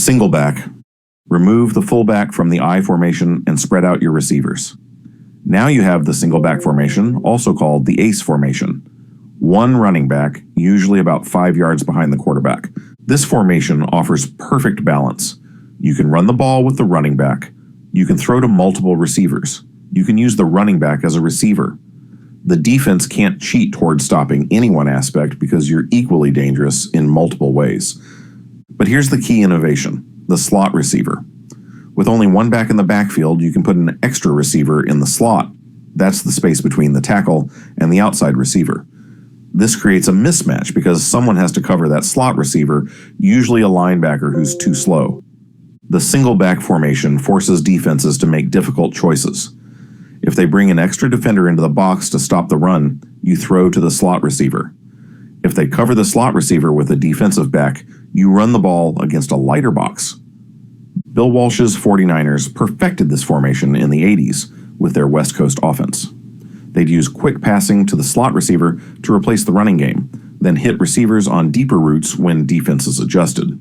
Single back. Remove the fullback from the I formation and spread out your receivers. Now you have the single back formation, also called the ace formation. One running back, usually about 5 yards behind the quarterback. This formation offers perfect balance. You can run the ball with the running back. You can throw to multiple receivers. You can use the running back as a receiver. The defense can't cheat towards stopping any one aspect because you're equally dangerous in multiple ways. But here's the key innovation, the slot receiver. With only one back in the backfield, you can put an extra receiver in the slot. That's the space between the tackle and the outside receiver. This creates a mismatch because someone has to cover that slot receiver, usually a linebacker who's too slow. The single back formation forces defenses to make difficult choices. If they bring an extra defender into the box to stop the run, you throw to the slot receiver. If they cover the slot receiver with a defensive back, you run the ball against a lighter box. Bill Walsh's 49ers perfected this formation in the 80s with their West Coast offense. They'd use quick passing to the slot receiver to replace the running game, then hit receivers on deeper routes when defenses adjusted.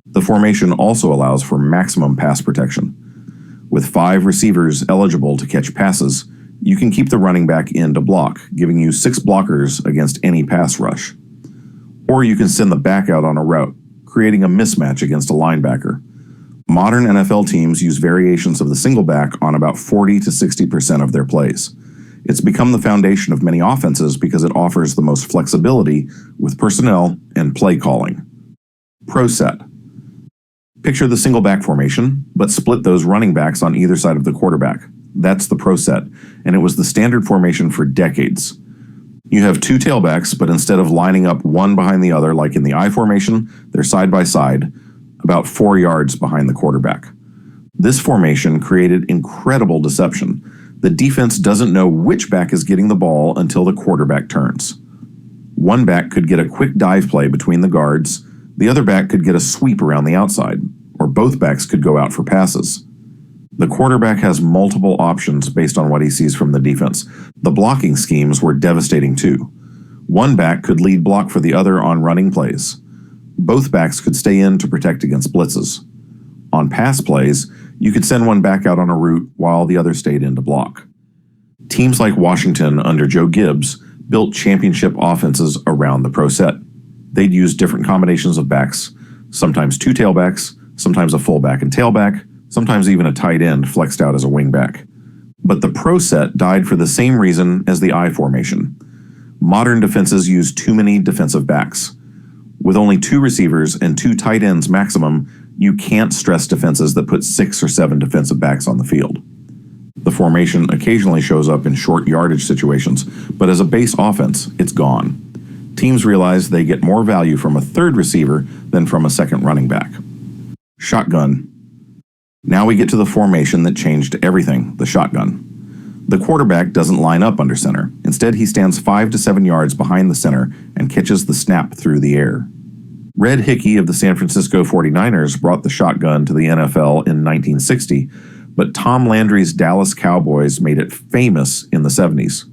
The formation also allows for maximum pass protection. With 5 receivers eligible to catch passes, you can keep the running back in to block, giving you 6 blockers against any pass rush. Or you can send the back out on a route, creating a mismatch against a linebacker. Modern NFL teams use variations of the single back on about 40 to 60% of their plays. It's become the foundation of many offenses because it offers the most flexibility with personnel and play calling. Pro set. Picture the single back formation, but split those running backs on either side of the quarterback. That's the pro set, and it was the standard formation for decades. You have 2 tailbacks, but instead of lining up one behind the other like in the I formation, they're side by side, about 4 yards behind the quarterback. This formation created incredible deception. The defense doesn't know which back is getting the ball until the quarterback turns. One back could get a quick dive play between the guards, the other back could get a sweep around the outside, or both backs could go out for passes. The quarterback has multiple options based on what he sees from the defense. The blocking schemes were devastating too. One back could lead block for the other on running plays. Both backs could stay in to protect against blitzes. On pass plays, you could send one back out on a route while the other stayed in to block. Teams like Washington under Joe Gibbs built championship offenses around the pro set. They'd use different combinations of backs, sometimes 2 tailbacks, sometimes a fullback and tailback, sometimes even a tight end flexed out as a wingback. But the pro set died for the same reason as the I formation. Modern defenses use too many defensive backs. With only 2 receivers and 2 tight ends maximum, you can't stress defenses that put 6 or 7 defensive backs on the field. The formation occasionally shows up in short yardage situations, but as a base offense, it's gone. Teams realize they get more value from a 3rd receiver than from a 2nd running back. Shotgun. Now we get to the formation that changed everything, the shotgun. The quarterback doesn't line up under center. Instead, he stands 5 to 7 yards behind the center and catches the snap through the air. Red Hickey of the San Francisco 49ers brought the shotgun to the NFL in 1960, but Tom Landry's Dallas Cowboys made it famous in the 70s.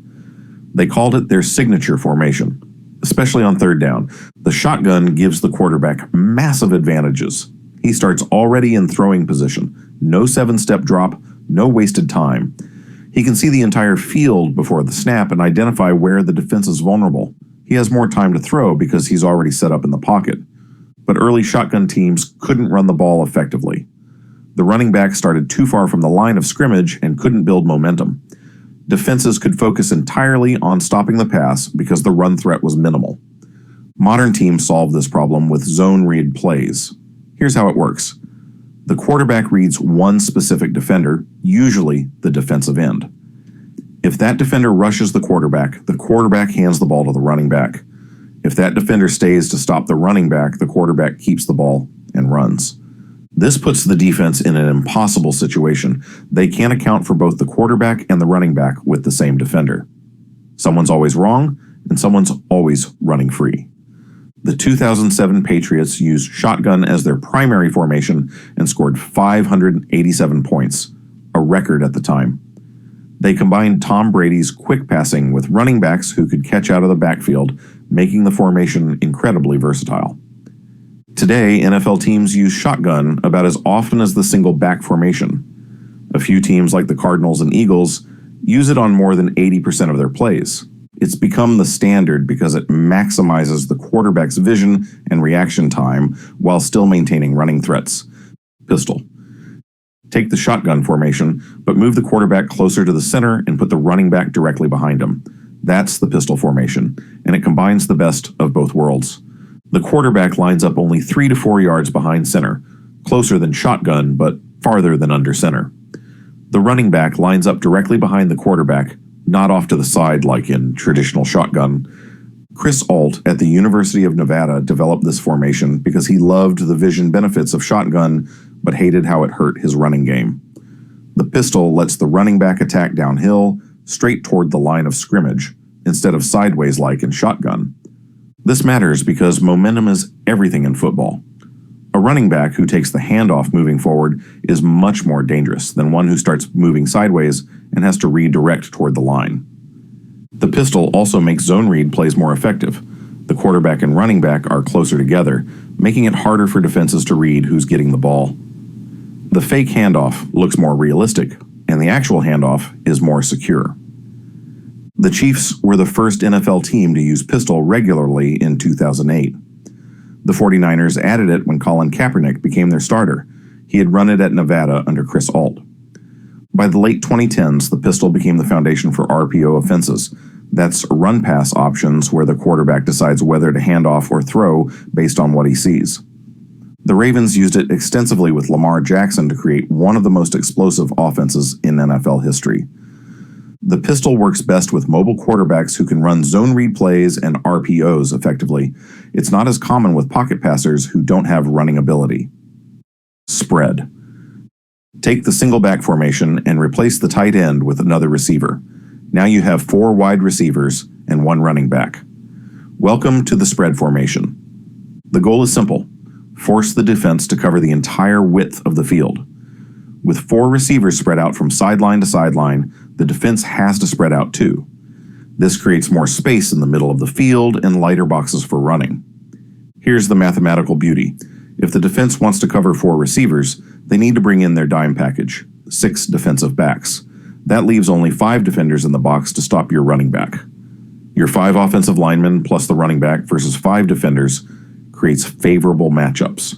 They called it their signature formation, especially on 3rd down. The shotgun gives the quarterback massive advantages. He starts already in throwing position. No 7-step drop, no wasted time. He can see the entire field before the snap and identify where the defense is vulnerable. He has more time to throw because he's already set up in the pocket. But early shotgun teams couldn't run the ball effectively. The running back started too far from the line of scrimmage and couldn't build momentum. Defenses could focus entirely on stopping the pass because the run threat was minimal. Modern teams solve this problem with zone read plays. Here's how it works. The quarterback reads one specific defender, usually the defensive end. If that defender rushes the quarterback hands the ball to the running back. If that defender stays to stop the running back, the quarterback keeps the ball and runs. This puts the defense in an impossible situation. They can't account for both the quarterback and the running back with the same defender. Someone's always wrong, and someone's always running free. The 2007 Patriots used shotgun as their primary formation and scored 587 points, a record at the time. They combined Tom Brady's quick passing with running backs who could catch out of the backfield, making the formation incredibly versatile. Today, NFL teams use shotgun about as often as the single back formation. A few teams like the Cardinals and Eagles use it on more than 80% of their plays. It's become the standard because it maximizes the quarterback's vision and reaction time while still maintaining running threats. Pistol. Take the shotgun formation, but move the quarterback closer to the center and put the running back directly behind him. That's the pistol formation, and it combines the best of both worlds. The quarterback lines up only 3 to 4 yards behind center, closer than shotgun, but farther than under center. The running back lines up directly behind the quarterback, not off to the side like in traditional shotgun. Chris Ault at the University of Nevada developed this formation because he loved the vision benefits of shotgun, but hated how it hurt his running game. The pistol lets the running back attack downhill, straight toward the line of scrimmage, instead of sideways like in shotgun. This matters because momentum is everything in football. A running back who takes the handoff moving forward is much more dangerous than one who starts moving sideways and has to redirect toward the line. The pistol also makes zone read plays more effective. The quarterback and running back are closer together, making it harder for defenses to read who's getting the ball. The fake handoff looks more realistic, and the actual handoff is more secure. The Chiefs were the first NFL team to use pistol regularly in 2008. The 49ers added it when Colin Kaepernick became their starter. He had run it at Nevada under Chris Ault. By the late 2010s, the pistol became the foundation for RPO offenses. That's run-pass options where the quarterback decides whether to hand off or throw based on what he sees. The Ravens used it extensively with Lamar Jackson to create one of the most explosive offenses in NFL history. The pistol works best with mobile quarterbacks who can run zone read plays and RPOs effectively. It's not as common with pocket passers who don't have running ability. Spread. Take the single back formation and replace the tight end with another receiver. Now you have 4 wide receivers and 1 running back. Welcome to the spread formation. The goal is simple. Force the defense to cover the entire width of the field. With 4 receivers spread out from sideline to sideline, the defense has to spread out too. This creates more space in the middle of the field and lighter boxes for running. Here's the mathematical beauty. If the defense wants to cover 4 receivers, they need to bring in their dime package, 6 defensive backs. That leaves only 5 defenders in the box to stop your running back. Your 5 offensive linemen plus the running back versus 5 defenders creates favorable matchups.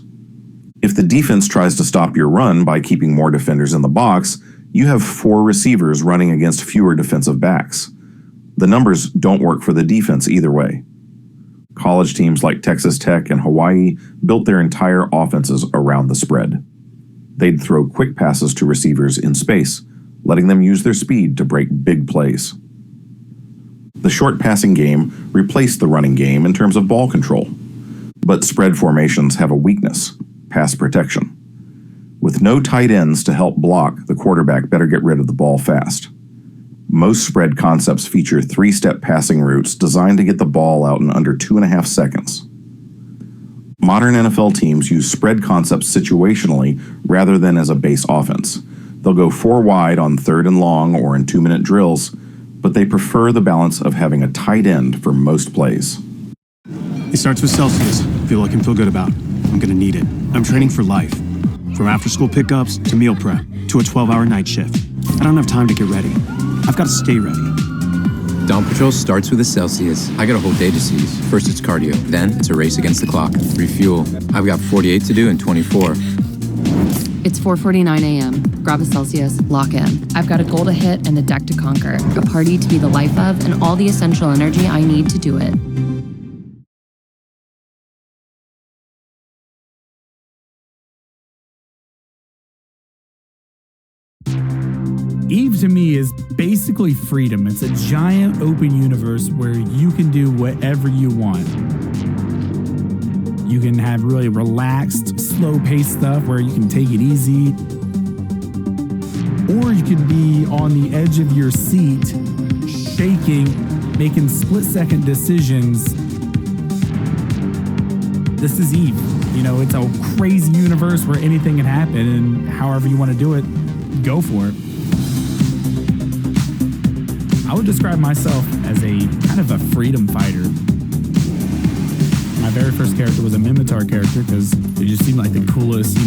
If the defense tries to stop your run by keeping more defenders in the box, you have 4 receivers running against fewer defensive backs. The numbers don't work for the defense either way. College teams like Texas Tech and Hawaii built their entire offenses around the spread. They'd throw quick passes to receivers in space, letting them use their speed to break big plays. The short passing game replaced the running game in terms of ball control. But spread formations have a weakness: pass protection. With no tight ends to help block, the quarterback better get rid of the ball fast. Most spread concepts feature 3-step passing routes designed to get the ball out in under 2.5 seconds. Modern NFL teams use spread concepts situationally rather than as a base offense. They'll go 4 wide on 3rd and long or in 2-minute drills, but they prefer the balance of having a tight end for most plays. It starts with Celsius. Feel I can feel good about. I'm gonna need it. I'm training for life. From after-school pickups to meal prep to a 12-hour night shift. I don't have time to get ready. I've got to stay ready. Dawn Patrol starts with a Celsius. I got a whole day to seize. First it's cardio, then it's a race against the clock. Refuel. I've got 48 to do in 24. It's 4:49 a.m. Grab a Celsius, lock in. I've got a goal to hit and a deck to conquer, a party to be the life of, and all the essential energy I need to do it. Eve to me is basically freedom. It's a giant open universe where you can do whatever you want. You can have really relaxed, slow-paced stuff where you can take it easy. Or you could be on the edge of your seat, shaking, making split-second decisions. This is Eve. You know, it's a crazy universe where anything can happen, and however you want to do it, go for it. I would describe myself as a kind of a freedom fighter. My very first character was a Minotaur character because they just seemed like the coolest,